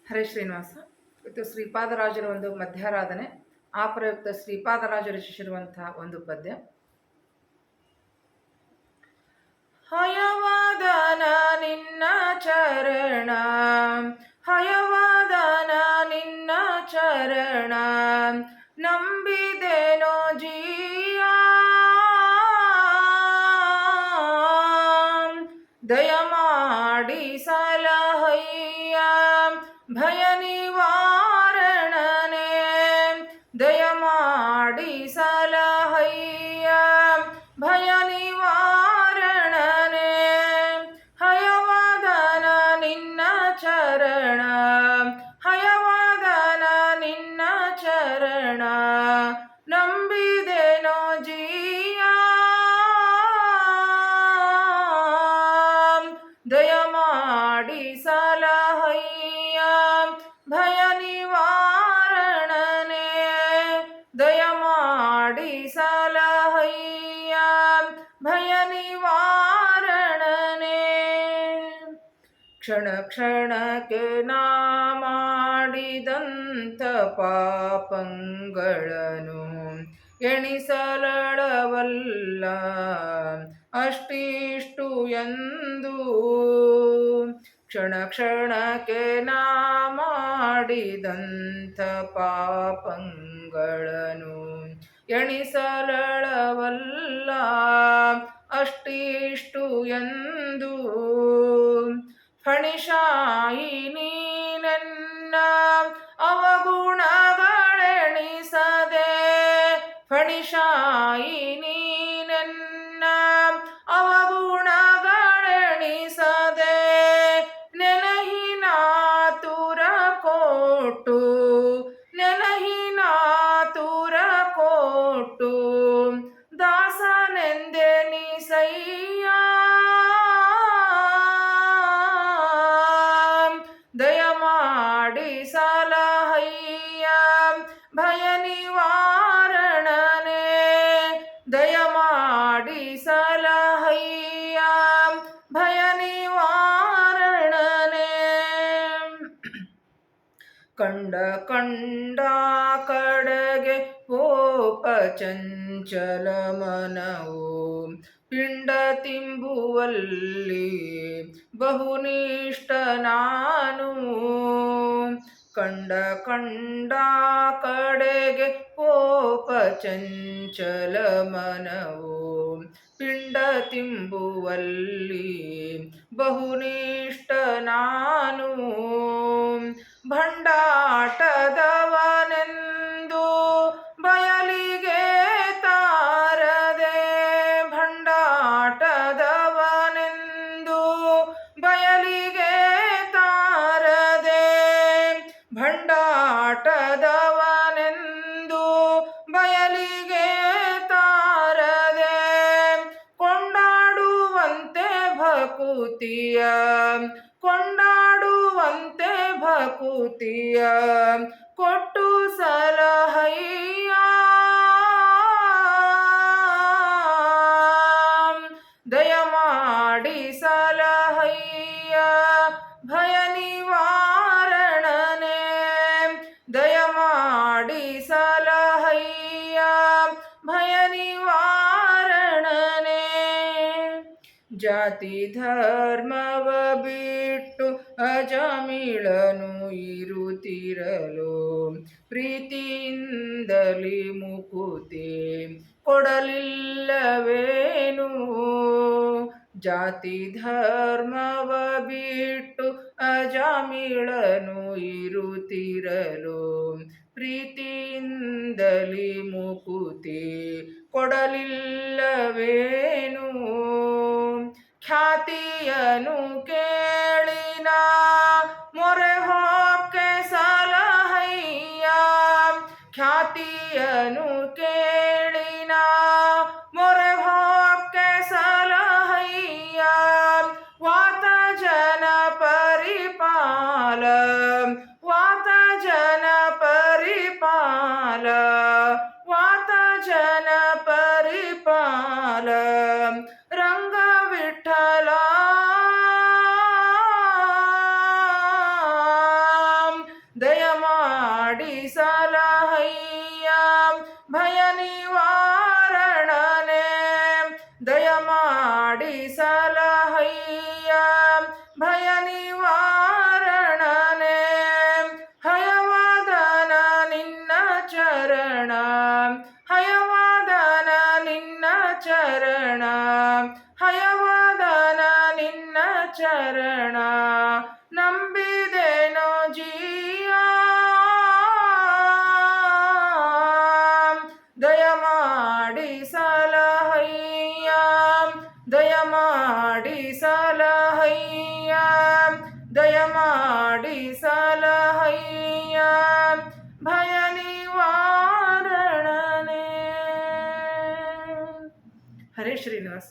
ಹರೇ ಶ್ರೀನಿವಾಸ. ಇದು ಶ್ರೀಪಾದರಾಜರ ಒಂದು ಮಧ್ಯಾರಾಧನೆ. ಆ ಪ್ರಯುಕ್ತ ಶ್ರೀಪಾದರಾಜರು ರಚಿಸಿರುವಂತಹ ಒಂದು ಪದ್ಯ. ಹಯವಾದನ ನಿನ್ನ ಚರಣ, ಹಯವಾದನ ನಿನ್ನ ಚರಣ, ನಂಬಿದೆನೋ ಜೀಯ, ದಯಮಾಡಿ ಸಲಹಯ್ಯ ಭಯ ನಿವಾರಣನೆ, ದಯಮಾಡಿ ಸಲಹಯ್ಯ ಭಯ ನಿವಾರಣನೆ. ಹಯವಾದನ ನಿನ್ನ ಚರಣ, ಹಯವಾದನ ನಿನ್ನ ಚರಣ, ನಂಬಿದೆನೋ ಜೀಯ, ದಯಮಾಡಿ ಸಲಹಯ್ಯ ಭಯ ನಿವಾರಣನೆ, ದಯಮಾಡಿ ಸಲಹಯ್ಯ ಭಯ ನಿವಾರಣನೆ. ಕ್ಷಣ ಕ್ಷಣಕ್ಕೆ ನಾ ಮಾಡಿದಂಥ ಪಾಪಗಳನ್ನು ಎಣಿಸಲಳವಲ್ಲ ಅಷ್ಟಿಷ್ಟು ಎಂದು, ಕ್ಷಣ ಕ್ಷಣಕ್ಕೆ ನಾ ಮಾಡಿದಂಥ ಪಾಪಗಳನ್ನು ಎಣಿಸಲಳವಲ್ಲ ಅಷ್ಟಿಷ್ಟು ಎಂದು. ಫಣಿಶಾಯಿ ನೀನೆನ್ನ ಅವಗುಣಗಳೆಣಿಸದೆ, ಫಣಿಶಾಯಿ ನೀನೆನ್ನ ಅವಗುಣಗಳೆಣಿಸದೆ, ನೆನಹಿನ ತುರ ಕೊಟ್ಟು, ನೆನಹಿನ ತುರ ಕೊಟ್ಟು, ದಾಸನೆಂದೆ ನಿಸಯ್ಯ, ದಯಮಾಡಿ ಸಲಹಯ್ಯ ಭಯ ನಿವಾರಣನೆ, ದಯಮಾಡಿ ಸಲಹಯ್ಯ ಭಯ ನಿವಾರಣನೆ. ಕಂಡ ಕಂಡ ಕಡೆಗೆ ಕೋಪ ಚಂಚಲ ಮನವು, ಪಿಂಡ ತಿಂಬುವಲ್ಲಿ ಬಹುನಿಷ್ಠ ನಾನು, ಕಂಡ ಕಂಡ ಕಡೆಗೆ ಕೋಪ ಚಂಚಲ ಮನವು, ಪಿಂಡ ತಿಂಬುವಲ್ಲಿ ಬಹುನಿಷ್ಠ ನಾನು, ಭಂಡಾಟದವನೆಂದು ಬಯಲಿಗೆ ತಾರದೆ, ಭಂಡಾಟದವನೆಂದು ಬಯಲಿಗೆ ತಾರದೆ, ಭಂಡಾಟದವನೆಂದು ಬಯಲಿಗೆ ತಾರದೆ, ಕೊಂಡಾಡುವಂತೆ ಭಕುತಿಯ, ಕೊಂಡಾಡುವಂತೆ ಭಕುತಿಯ ಕೊಟ್ಟು ಸಲಹಯ್ಯ, ದಯಮಾಡಿ ಸಲಹಯ್ಯ ಭಯ ನಿವಾರಣನೆ, ದಯಮಾಡಿ ಸಲಹಯ್ಯ ಭಯ ನಿವಾರಣನೆ. ಜಾತಿ ಧರ್ಮವ ಬಿಟ್ಟು ಅಜಮಿಳನು ಇರುತ್ತಿರಲು, ಪ್ರೀತಿಯಿಂದಲಿ ಮುಕುತಿ ಕೊಡಲಿಲ್ಲವೇನು, ಜಾತಿ ಧರ್ಮವ ಬಿಟ್ಟು ಅಜಮಿಳನು ಇರುತ್ತಿರಲು, ಪ್ರೀತಿಯಿಂದಲಿ ಮುಕುತಿ ಕೊಡಲಿಲ್ಲವೇನು. ಖ್ಯಾತಿಯನು ಕೇಳಿನ ಮೊರೆ ಹೊಕ್ಕೆ ಸಲಹಯ್ಯ, ಖ್ಯಾತಿಯನು ಕೇಳಿನ ಮೊರೆ ಹೊಕ್ಕೆ ಸಲಹಯ್ಯ, ವಾತ ಜನ ಪರಿಪಾಲ, ವಾತ ಜನ ಪರಿಪಾಲ, ವಾತ ಜನ ಪರಿಪಾಲ, ರಂಗ ವಿಠಲ ಮಾಡಿ ಸಲಹಯ್ಯ ಭಯ ನಿವಾರಣನೆ ದಯ ಮಾಡಿ ಸಲಹಯ್ಯ ಭಯ ನಿವಾರಣನೆ ಹಯವಾದನ ನಿನ್ನ ಚರಣ ಹಯವಾದನ ನಿನ್ನ ಚರಣ ಹಯವಾದನ ನಿನ್ನ ಚರಣ ನಂಬಿದೆನೋ ಜೀಯ ದಯ ಮಾಡಿ ಸಲಹಯ್ಯ ದಯ ಮಾಡಿ ಸಲಹಯ್ಯ ದಯ ಮಾಡಿ ಸಲಹಯ್ಯ ಭಯ ನಿವಾರಣನೆ. ಹರೇ ಶ್ರೀನಿವಾಸ.